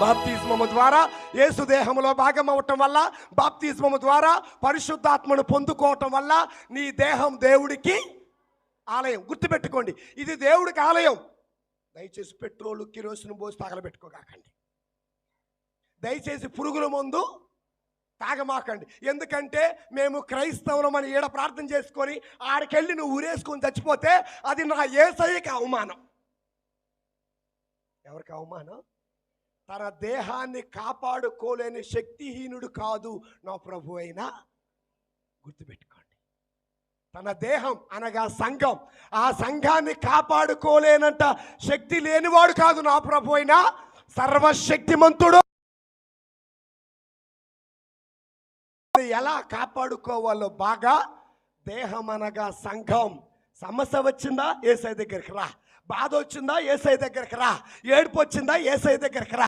బాప్తిస్మము ద్వారా యేసు దేహములో భాగం అవటం వల్ల, బాప్తిస్మము ద్వారా పరిశుద్ధాత్మను పొందుకోవటం వల్ల నీ దేహం దేవుడికి ఆలయం. గుర్తుపెట్టుకోండి, ఇది దేవుడికి ఆలయం. దయచేసి పెట్రోలు కిరోసిన్ పోసి తగలబెట్టుకోకండి. దయచేసి పురుగుల మందు తాగమాకండి. ఎందుకంటే మేము క్రైస్తవులం అని ఈడ ప్రార్థన చేసుకొని ఆడికెళ్ళి నువ్వు ఊరేసుకొని చచ్చిపోతే అది నా యేసయ్యకి అవమానం. ఎవరికి అవమానం? తన దేహాన్ని కాపాడుకోలేని శక్తిహీనుడు కాదు నా ప్రభు అయినా. గుర్తుపెట్టుకోండి, తన దేహం అనగా సంఘం, ఆ సంఘాన్ని కాపాడుకోలేనంత శక్తి లేనివాడు కాదు నా ప్రభు అయినా సర్వశక్తిమంతుడు. ఎలా కాపాడుకోవాలో బాగా, దేహం అనగా సంఘం. సమస్య వచ్చిందా యేసయ్య దగ్గరికి రా, బాధ వచ్చిందా యేసయ్య దగ్గరికి రా, ఏడుపు వచ్చిందా యేసయ్య దగ్గరికి రా.